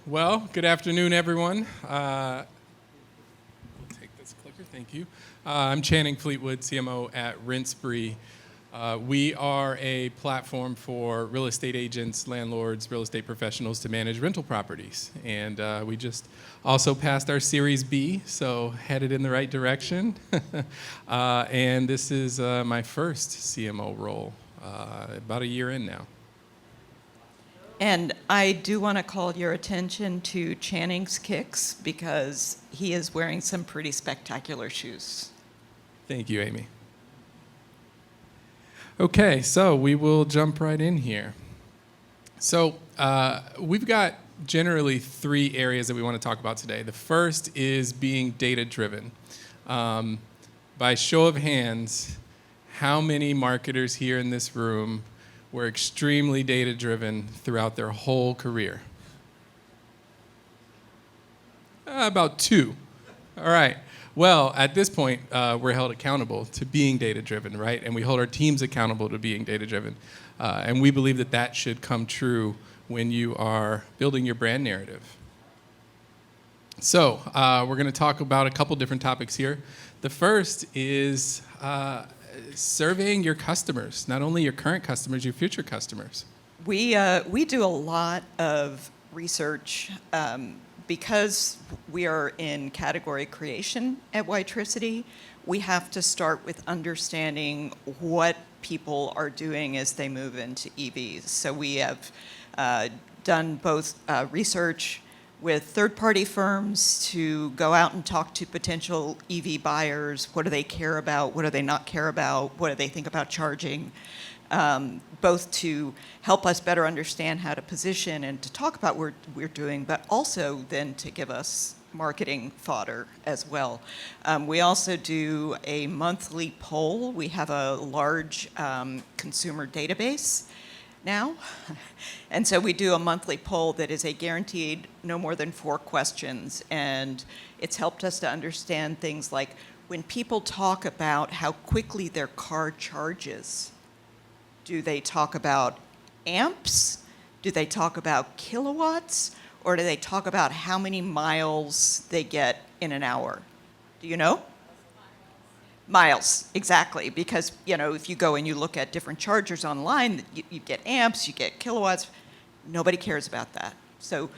Well, good afternoon, everyone. We'll take this clicker, thank you. I'm Channing Fleetwood, CMO at Rinspree. We are a platform for real estate agents, landlords, real estate professionals to manage rental properties. And we just also passed our Series B, so headed in the right direction. And this is my first CMO role, about a year in now. And I do want to call your attention to Channing's kicks because he is wearing some pretty spectacular shoes. Thank you, Amy. Okay, so we will jump right in here. So we've got generally three areas that we want to talk about today. The first is being data-driven. By show of hands, how many marketers here in this room were extremely data-driven throughout their whole career? About two. All right. Well, at this point, we're held accountable to being data-driven, right? And we hold our teams accountable to being data-driven. And we believe that that should come true when you are building your brand narrative. So we're going to talk about a couple different topics here. The first is surveying your customers, not only your current customers, your future customers. We do a lot of research because we are in category creation at Whitericity. We have to start with understanding what people are doing as they move into EVs. So we have done both research with third-party firms to go out and talk to potential EV buyers. What do they care about? What do they not care about? What do they think about charging? Both to help us better understand how to position and to talk about what we're doing, but also then to give us marketing fodder as well. We also do a monthly poll. We have a large consumer database now. And so we do a monthly poll that is a guaranteed no more than 4 questions. And it's helped us to understand things like when people talk about how quickly their car charges, do they talk about amps? Do they talk about kilowatts? Or do they talk about how many miles they get in an hour? Do you know? Miles, exactly, because if you go and you look at different chargers online, you get amps, you get kilowatts. Nobody cares about that. So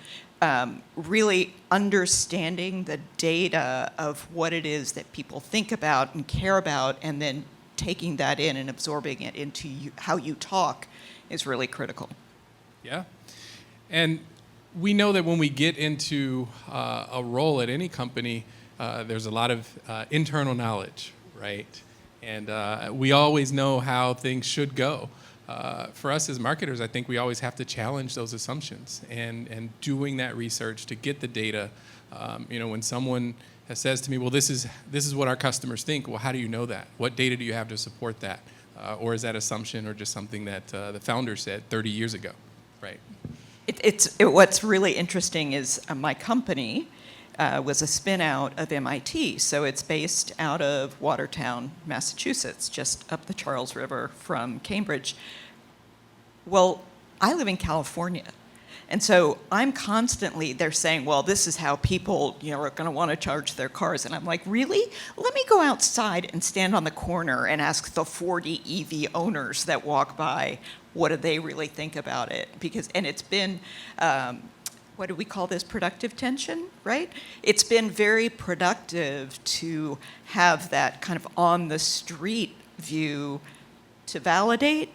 really understanding the data of what it is that people think about and care about, and then taking that in and absorbing it into how you talk is really critical. Yeah, and we know that when we get into a role at any company, there's a lot of internal knowledge, right? And we always know how things should go. For us as marketers, I think we always have to challenge those assumptions and doing that research to get the data. When someone says to me, well, this is what our customers think, well, how do you know that? What data do you have to support that? Or is that assumption or just something that the founder said 30 years ago, right? What's really interesting is my company was a spin out of MIT. So it's based out of Watertown, Massachusetts, just up the Charles River from Cambridge. Well, I live in California. And so I'm constantly, they're saying, well, this is how people are going to want to charge their cars. And I'm like, really? Let me go outside and stand on the corner and ask the 40 EV owners that walk by, what do they really think about it? And it's been, what do we call this, productive tension, right? It's been very productive to have that kind of on the street view to validate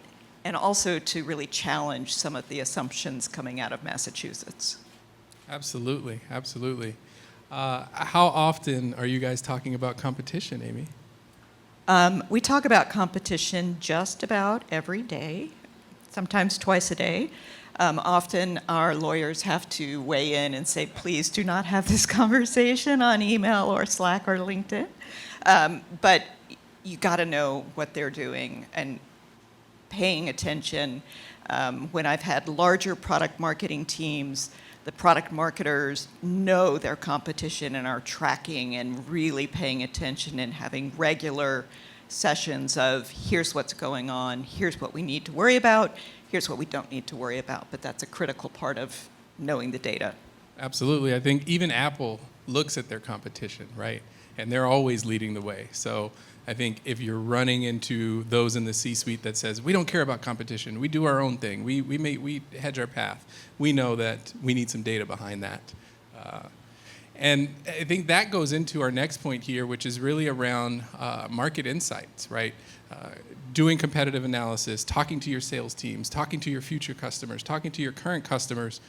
and also to really challenge some of the assumptions coming out of Massachusetts. Absolutely, absolutely. How often are you guys talking about competition, Amy? We talk about competition just about every day, sometimes twice a day. Often our lawyers have to weigh in and say, please do not have this conversation on email or Slack or LinkedIn. But you got to know what they're doing and paying attention. When I've had larger product marketing teams, the product marketers know their competition and are tracking and really paying attention and having regular sessions of here's what's going on, here's what we need to worry about, here's what we don't need to worry about. But that's a critical part of knowing the data. Absolutely. I think even Apple looks at their competition, right? And they're always leading the way. So I think if you're running into those in the C-suite that says, we don't care about competition, we do our own thing, we hedge our path, we know that we need some data behind that. And I think that goes into our next point here, which is really around market insights, right? Doing competitive analysis, talking to your sales teams, talking to your future customers, talking to your current customers.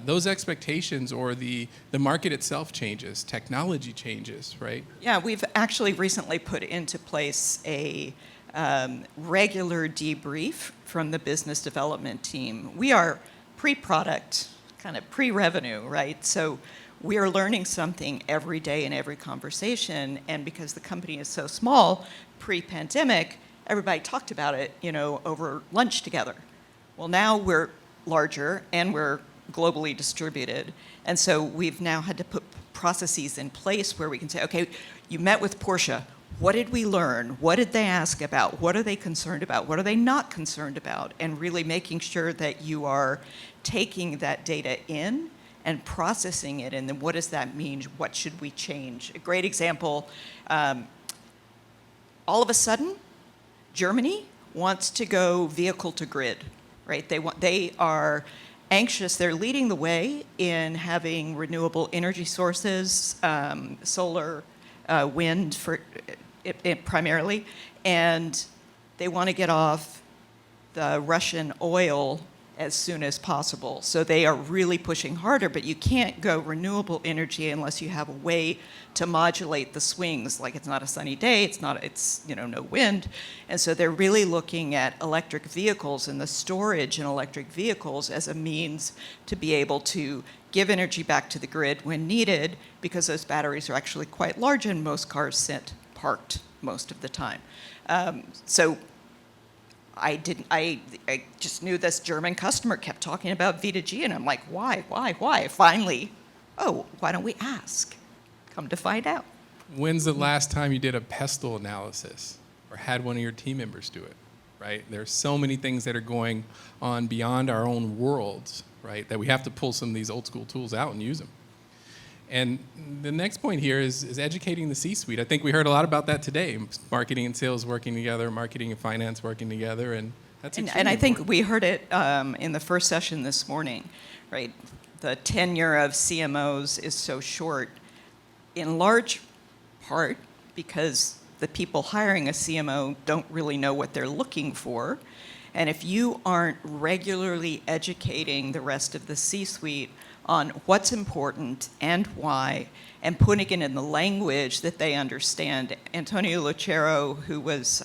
Those expectations or the market itself changes, technology changes, right? Yeah, we've actually recently put into place a regular debrief from the business development team. We are pre-product, kind of pre-revenue, right? So we are learning something every day in every conversation, and because the company is so small, pre-pandemic, everybody talked about it, over lunch together. Well, now we're larger and we're globally distributed, and so we've now had to put processes in place where we can say, okay, you met with Porsche. What did we learn? What did they ask about? What are they concerned about? What are they not concerned about? And really making sure that you are taking that data in and processing it, and then what does that mean? What should we change? A great example, all of a sudden, Germany wants to go vehicle to grid, right? They are anxious. They're leading the way in having renewable energy sources, solar, wind for it primarily, and they want to get off the Russian oil as soon as possible. So they are really pushing harder, but you can't go renewable energy unless you have a way to modulate the swings. Like, it's not a sunny day, it's no wind. And so they're really looking at electric vehicles and the storage in electric vehicles as a means to be able to give energy back to the grid when needed, because those batteries are actually quite large and most cars sit parked most of the time. So I just knew this German customer kept talking about V2G, and I'm like, why? Finally, why don't we ask? Come to find out. When's the last time you did a pestle analysis or had one of your team members do it, right? There's so many things that are going on beyond our own worlds, right, that we have to pull some of these old school tools out and use them. And the next point here is educating the C-suite. I think we heard a lot about that today. Marketing and sales working together, marketing and finance working together, and that's extremely And I think important. we heard it in the first session this morning, right? The tenure of CMOs is so short, in large part because the people hiring a CMO don't really know what they're looking for. And if you aren't regularly educating the rest of the C-suite on what's important and why, and putting it in the language that they understand. Antonio Lucero, who was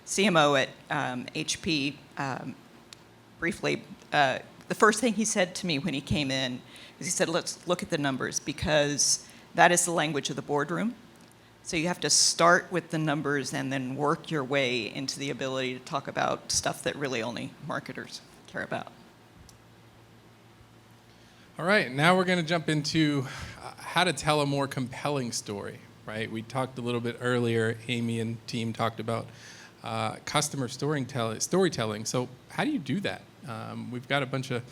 CMO at HP, briefly, the first thing he said to me when he came in is he said, let's look at the numbers, because that is the language of the boardroom. So you have to start with the numbers and then work your way into the ability to talk about stuff that really only marketers care about. All right, now we're going to jump into how to tell a more compelling story, right? We talked a little bit earlier, Amy and team talked about customer storytelling. So how do you do that? We've got a bunch of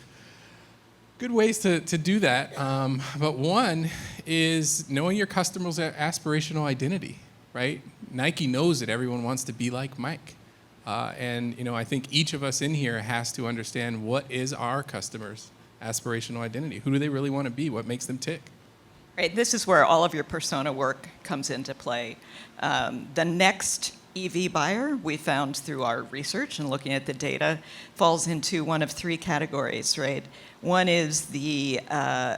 good ways to do that, but one is knowing your customer's aspirational identity, right? Nike knows that everyone wants to be like Mike. And I think each of us in here has to understand what is our customer's aspirational identity. Who do they really want to be? What makes them tick? Right, this is where all of your persona work comes into play. The next EV buyer, we found through our research and looking at the data, falls into one of three categories, right? One is the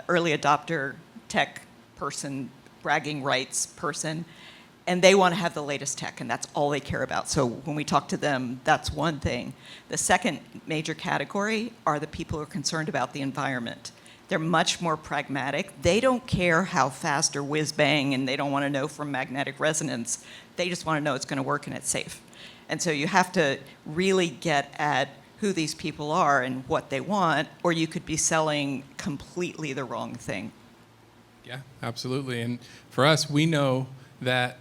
early adopter tech person, bragging rights person, and they want to have the latest tech, and that's all they care about. So when we talk to them, that's one thing. The second major category are the people who are concerned about the environment. They're much more pragmatic. They don't care how fast or whiz bang, and they don't want to know from magnetic resonance. They just want to know it's going to work and it's safe. And so you have to really get at who these people are and what they want, or you could be selling completely the wrong thing. Yeah, absolutely. And for us, we know that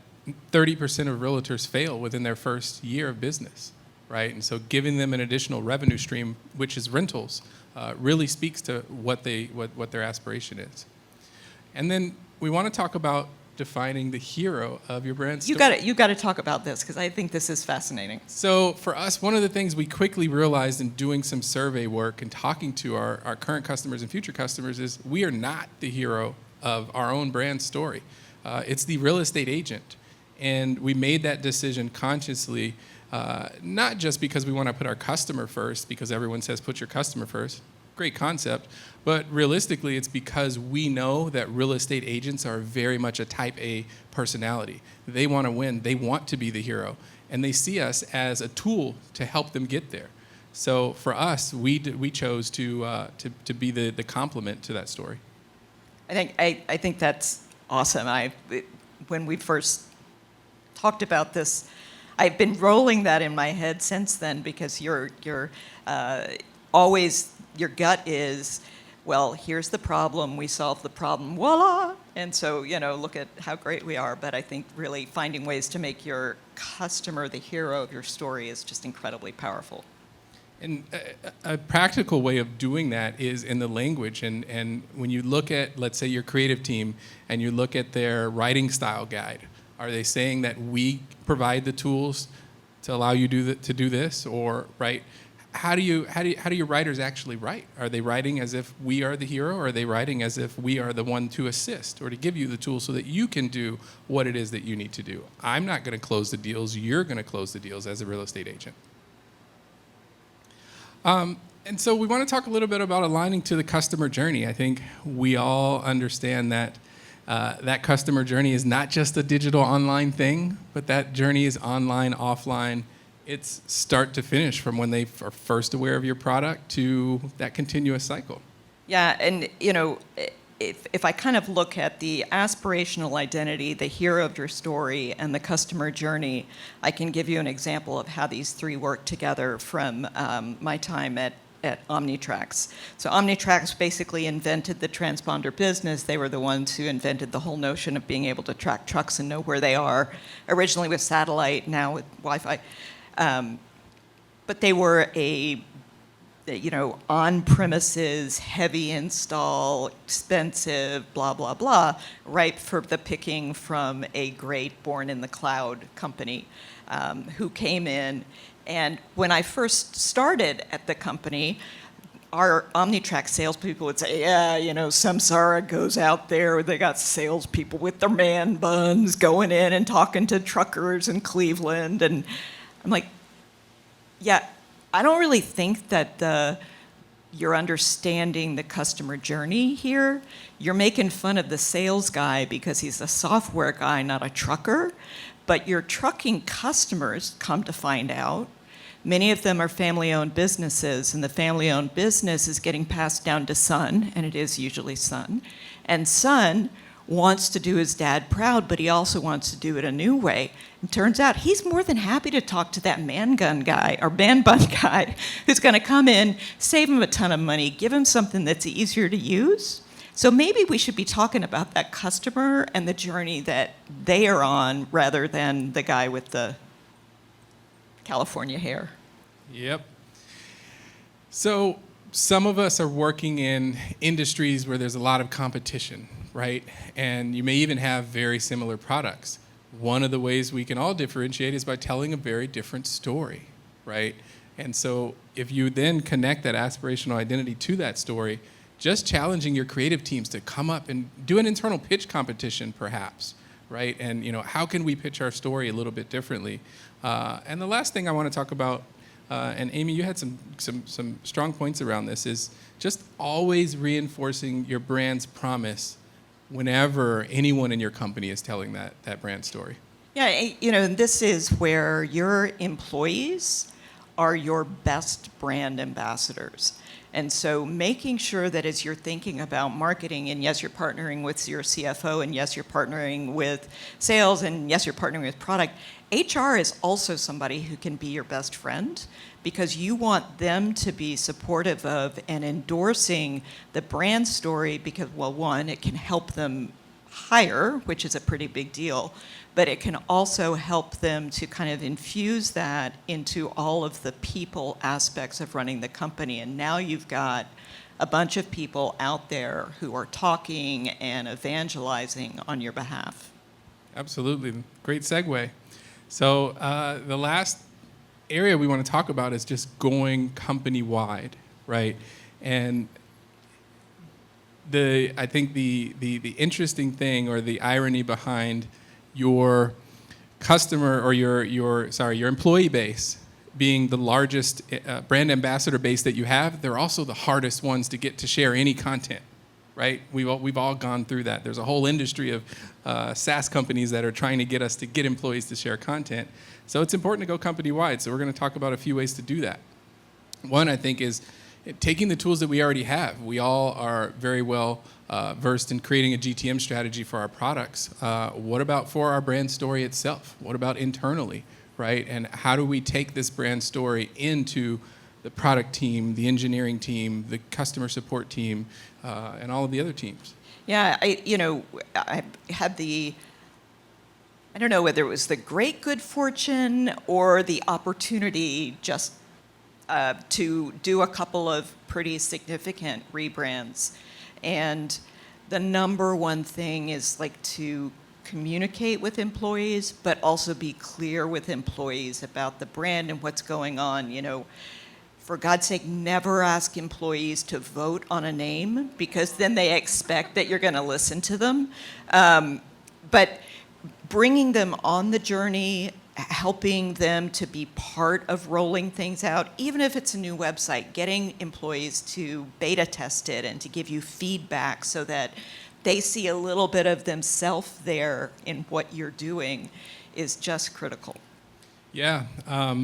30% of realtors fail within their first year of business, right? And so giving them an additional revenue stream, which is rentals, really speaks to what their aspiration is. And then we want to talk about defining the hero of your brand story. You got to talk about this because I think this is fascinating. So for us, one of the things we quickly realized in doing some survey work and talking to our current customers and future customers is we are not the hero of our own brand story. It's the real estate agent. And we made that decision consciously, not just because we want to put our customer first, because everyone says put your customer first. Great concept, but realistically, it's because we know that real estate agents are very much a type A personality. They want to win. They want to be the hero, and they see us as a tool to help them get there. So for us, we chose to be the complement to that story. I think that's awesome. When we first talked about this, I've been rolling that in my head since then because you're always. Your gut is, well, here's the problem, we solve the problem, voila! And so, look at how great we are. But I think really finding ways to make your customer the hero of your story is just incredibly powerful. And a practical way of doing that is in the language. And when you look at, let's say, your creative team, and you look at their writing style guide, are they saying that we provide the tools to allow you to do this, or right? How do your writers actually write? Are they writing as if we are the hero, or are they writing as if we are the one to assist or to give you the tools so that you can do what it is that you need to do? I'm not going to close the deals. You're going to close the deals as a real estate agent. And so we want to talk a little bit about aligning to the customer journey. I think we all understand that that customer journey is not just a digital online thing, but that journey is online, offline. It's start to finish, from when they are first aware of your product to that continuous cycle. Yeah, and if I kind of look at the aspirational identity, the hero of your story, and the customer journey, I can give you an example of how these three work together from my time at Omnitrax. So Omnitrax basically invented the transponder business. They were the ones who invented the whole notion of being able to track trucks and know where they are, originally with satellite, now with Wi-Fi. But they were on-premises, heavy install, expensive, blah, blah, blah, ripe for the picking from a great born-in-the-cloud company who came in. And when I first started at the company, our Omnitrax salespeople would say, Samsara goes out there, they got salespeople with their man buns going in and talking to truckers in Cleveland. And I'm like, yeah, I don't really think that you're understanding the customer journey here. You're making fun of the sales guy because he's a software guy, not a trucker. But your trucking customers, come to find out, many of them are family-owned businesses, and the family-owned business is getting passed down to son, and it is usually son. And son wants to do his dad proud, but he also wants to do it a new way. And turns out he's more than happy to talk to that man bun guy who's going to come in, save him a ton of money, give him something that's easier to use. So maybe we should be talking about that customer and the journey that they are on rather than the guy with the California hair. Yep. So some of us are working in industries where there's a lot of competition, right? And you may even have very similar products. One of the ways we can all differentiate is by telling a very different story, right? And so if you then connect that aspirational identity to that story, just challenging your creative teams to come up and do an internal pitch competition, perhaps, right? And how can we pitch our story a little bit differently? And the last thing I want to talk about, and Amy, you had some strong points around this, is just always reinforcing your brand's promise whenever anyone in your company is telling that brand story. Yeah, this is where your employees are your best brand ambassadors. And so making sure that as you're thinking about marketing, and yes, you're partnering with your CFO, and yes, you're partnering with sales, and yes, you're partnering with product, HR is also somebody who can be your best friend, because you want them to be supportive of and endorsing the brand story because, well, one, it can help them hire, which is a pretty big deal, but it can also help them to kind of infuse that into all of the people aspects of running the company. And now you've got a bunch of people out there who are talking and evangelizing on your behalf. Absolutely. Great segue. So the last area we want to talk about is just going company-wide, right? And I think the interesting thing, or the irony behind your customer, or your employee base being the largest brand ambassador base that you have, they're also the hardest ones to get to share any content, right? We've all gone through that. There's a whole industry of SaaS companies that are trying to get us to get employees to share content. So it's important to go company-wide. So we're going to talk about a few ways to do that. One, I think, is taking the tools that we already have. We all are very well versed in creating a GTM strategy for our products. What about for our brand story itself? What about internally, right? And how do we take this brand story into the product team, the engineering team, the customer support team, and all of the other teams? Yeah, I had I don't know whether it was the great good fortune or the opportunity just to do a couple of pretty significant rebrands. And the number one thing is like to communicate with employees, but also be clear with employees about the brand and what's going on. For God's sake, never ask employees to vote on a name, because then they expect that you're going to listen to them. But bringing them on the journey, helping them to be part of rolling things out, even if it's a new website, getting employees to beta test it and to give you feedback so that they see a little bit of themselves there in what you're doing is just critical. Yeah,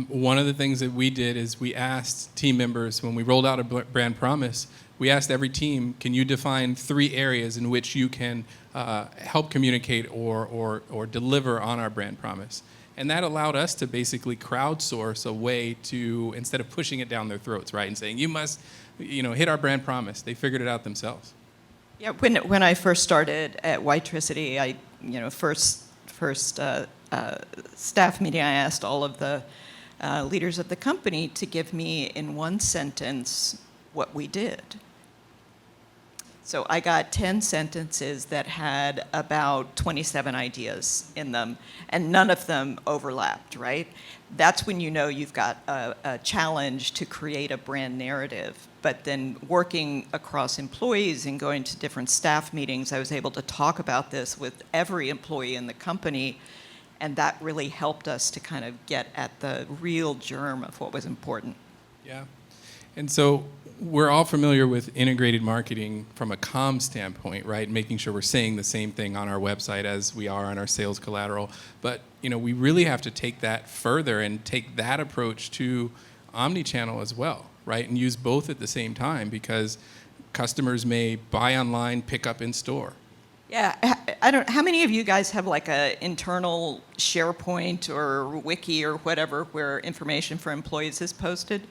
one of the things that we did is we asked team members, when we rolled out a brand promise, we asked every team, can you define 3 areas in which you can help communicate or deliver on our brand promise? And that allowed us to basically crowdsource a way to, instead of pushing it down their throats, right, and saying, you must, hit our brand promise. They figured it out themselves. Yeah, when I first started at Whitericity, first staff meeting, I asked all of the leaders of the company to give me in one sentence what we did. So I got 10 sentences that had about 27 ideas in them, and none of them overlapped, right? That's when you know you've got a challenge to create a brand narrative. But then working across employees and going to different staff meetings, I was able to talk about this with every employee in the company, and that really helped us to kind of get at the real germ of what was important. Yeah. And so we're all familiar with integrated marketing from a comm standpoint, right? Making sure we're saying the same thing on our website as we are on our sales collateral. But, we really have to take that further and take that approach to omnichannel as well, right? And use both at the same time, because customers may buy online, pick up in store. Yeah, how many of you guys have like a internal SharePoint or Wiki or whatever where information for employees is posted?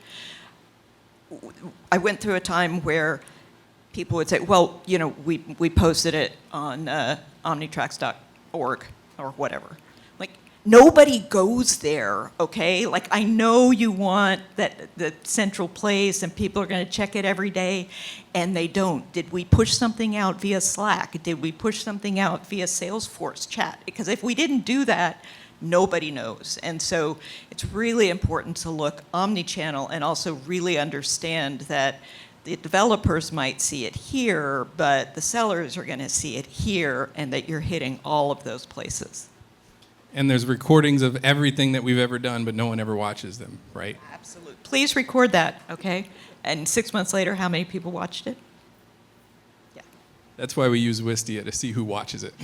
I went through a time where people would say, well, we posted it on omnitracks.org or whatever. Like, nobody goes there, okay? Like, I know you want the central place and people are going to check it every day, and they don't. Did we push something out via Slack? Did we push something out via Salesforce chat? Because if we didn't do that, nobody knows. And so it's really important to look omni-channel and also really understand that the developers might see it here, but the sellers are going to see it here, and that you're hitting all of those places. And there's recordings of everything that we've ever done, but no one ever watches them, right? Absolutely. Please record that, okay? And 6 months later, how many people watched it? Yeah. That's why we use Wistia, to see who watches it.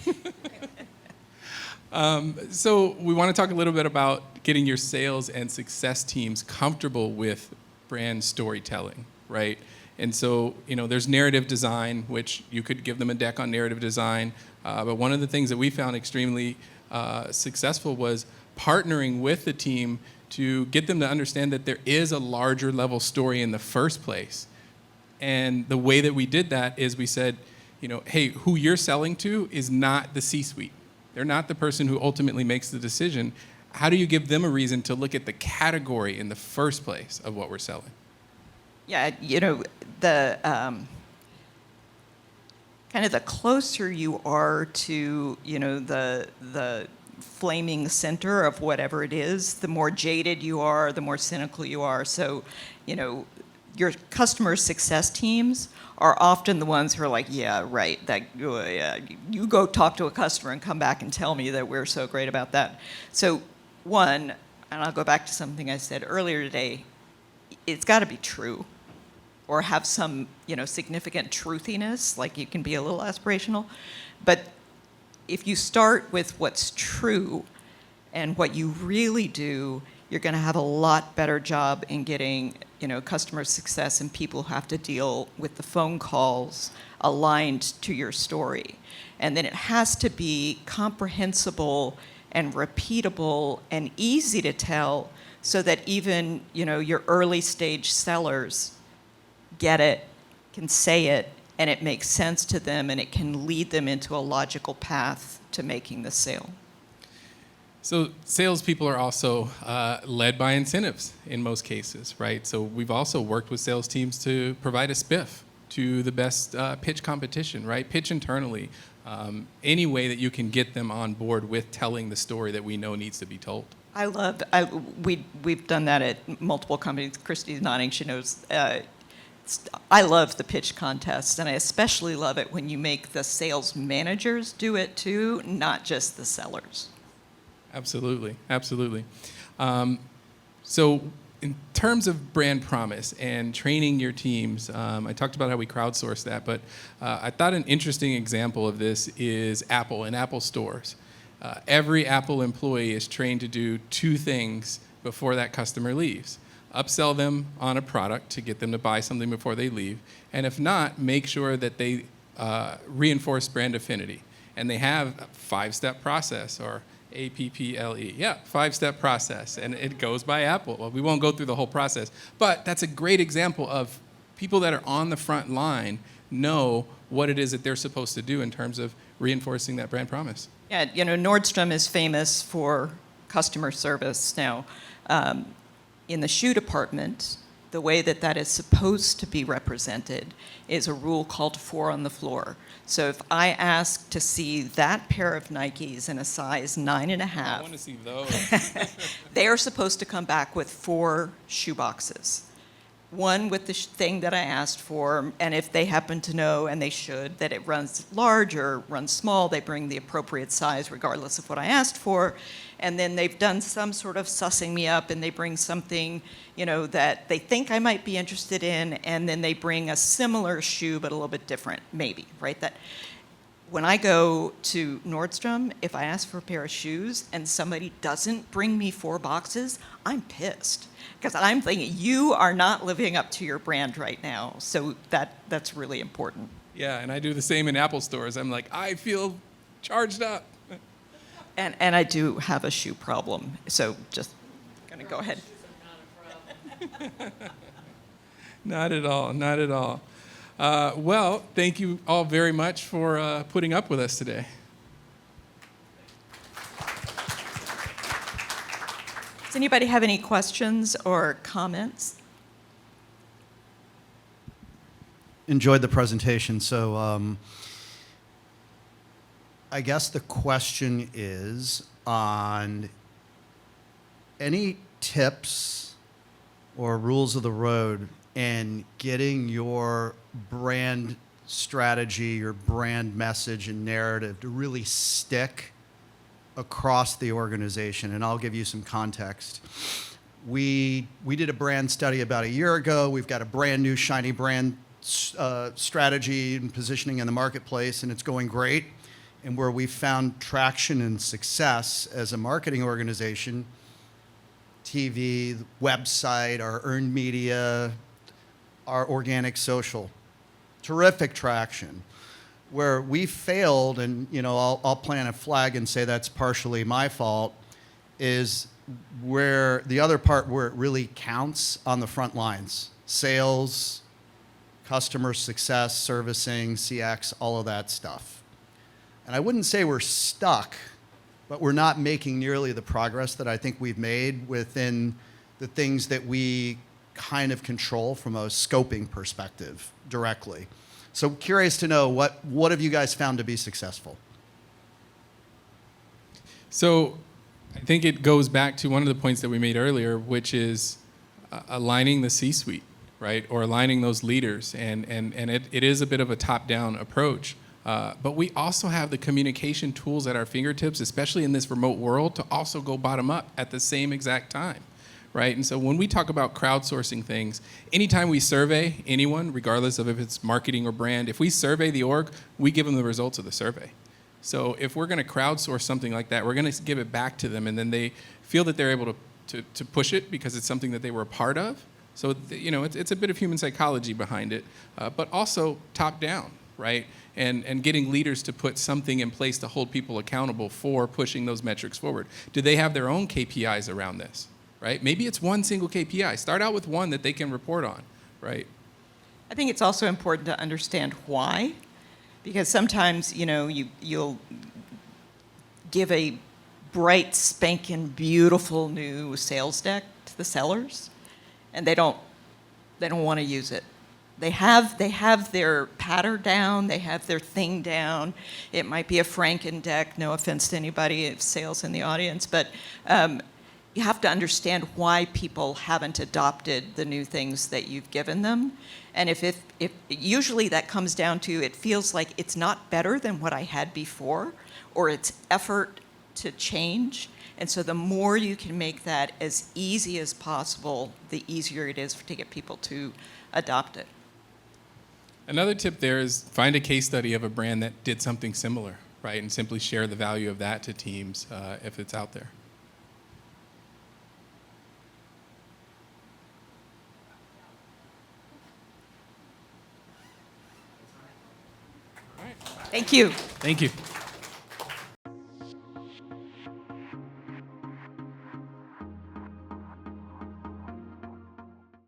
So we want to talk a little bit about getting your sales and success teams comfortable with brand storytelling, right? And so, there's narrative design, which you could give them a deck on narrative design. But one of the things that we found extremely successful was partnering with the team to get them to understand that there is a larger level story in the first place. And the way that we did that is we said, hey, who you're selling to is not the C-suite. They're not the person who ultimately makes the decision. How do you give them a reason to look at the category in the first place of what we're selling? Yeah, the kind of the closer you are to, the flaming center of whatever it is, the more jaded you are, the more cynical you are. So, your customer success teams are often the ones who are like, yeah, right, yeah, you go talk to a customer and come back and tell me that we're so great about that. So, one, and I'll go back to something I said earlier today, it's got to be true or have some, significant truthiness, like you can be a little aspirational. But if you start with what's true and what you really do, you're going to have a lot better job in getting, customer success and people who have to deal with the phone calls aligned to your story. And then it has to be comprehensible and repeatable and easy to tell so that even, your early stage sellers get it, can say it, and it makes sense to them, and it can lead them into a logical path to making the sale. So salespeople are also led by incentives in most cases, right? So we've also worked with sales teams to provide a spiff to the best pitch competition, right? Pitch internally, any way that you can get them on board with telling the story that we know needs to be told. We've done that at multiple companies. Christy's nodding, she knows. I love the pitch contests, and I especially love it when you make the sales managers do it too, not just the sellers. Absolutely, absolutely. So in terms of brand promise and training your teams, I talked about how we crowdsource that, but I thought an interesting example of this is Apple and Apple stores. Every Apple employee is trained to do two things before that customer leaves. Upsell them on a product to get them to buy something before they leave, and if not, make sure that they reinforce brand affinity. And they have a 5-step process, or APPLE. Yeah, 5-step process, and it goes by Apple. Well, we won't go through the whole process, but that's a great example of people that are on the front line know what it is that they're supposed to do in terms of reinforcing that brand promise. Yeah, Nordstrom is famous for customer service. Now, in the shoe department, the way that is supposed to be represented is a rule called 4 on the floor. So if I ask to see that pair of Nikes in a size 9.5, I want to see those. they are supposed to come back with 4 shoe boxes. One with the thing that I asked for, and if they happen to know, and they should, that it runs large or runs small, they bring the appropriate size regardless of what I asked for. And then they've done some sort of sussing me up, and they bring something, that they think I might be interested in, and then they bring a similar shoe but a little bit different, maybe, right? That when I go to Nordstrom, if I ask for a pair of shoes and somebody doesn't bring me 4 boxes, I'm pissed. Because I'm thinking, you are not living up to your brand right now. So that's really important. Yeah, and I do the same in Apple stores. I'm like, I feel charged up. And I do have a shoe problem. So just going to go ahead. Not at all, not at all. Well, thank you all very much for putting up with us today. Does anybody have any questions or comments? Enjoyed the presentation. So I guess the question is on any tips or rules of the road in getting your brand strategy, your brand message and narrative to really stick across the organization. And I'll give you some context. We did a brand study about a year ago. We've got a brand new shiny brand strategy and positioning in the marketplace, and it's going great. And where we found traction and success as a marketing organization, TV, website, our earned media, our organic social, terrific traction. Where we failed, and I'll plant a flag and say that's partially my fault, is where the other part where it really counts on the front lines, sales, customer success, servicing, CX, all of that stuff. And I wouldn't say we're stuck, but we're not making nearly the progress that I think we've made within the things that we kind of control from a scoping perspective directly. So curious to know, what have you guys found to be successful? So I think it goes back to one of the points that we made earlier, which is aligning the C-suite, right? Or aligning those leaders. And it is a bit of a top-down approach. But we also have the communication tools at our fingertips, especially in this remote world, to also go bottom up at the same exact time, right? And so when we talk about crowdsourcing things, anytime we survey anyone, regardless of if it's marketing or brand, if we survey the org, we give them the results of the survey. So if we're going to crowdsource something like that, we're going to give it back to them, and then they feel that they're able to push it because it's something that they were a part of. So it's a bit of human psychology behind it, but also top down, right? And getting leaders to put something in place to hold people accountable for pushing those metrics forward. Do they have their own KPIs around this, right? Maybe it's one single KPI. Start out with one that they can report on, right? I think it's also important to understand why, because sometimes, you'll give a bright, spanking, beautiful new sales deck to the sellers, and they don't want to use it. They have their pattern down, they have their thing down. It might be a Franken deck, no offense to anybody of sales in the audience, but you have to understand why people haven't adopted the new things that you've given them. And if usually that comes down to, it feels like it's not better than what I had before, or it's effort to change. And so the more you can make that as easy as possible, the easier it is to get people to adopt it. Another tip there is find a case study of a brand that did something similar, right? And simply share the value of that to teams if it's out there. Thank you. Thank you.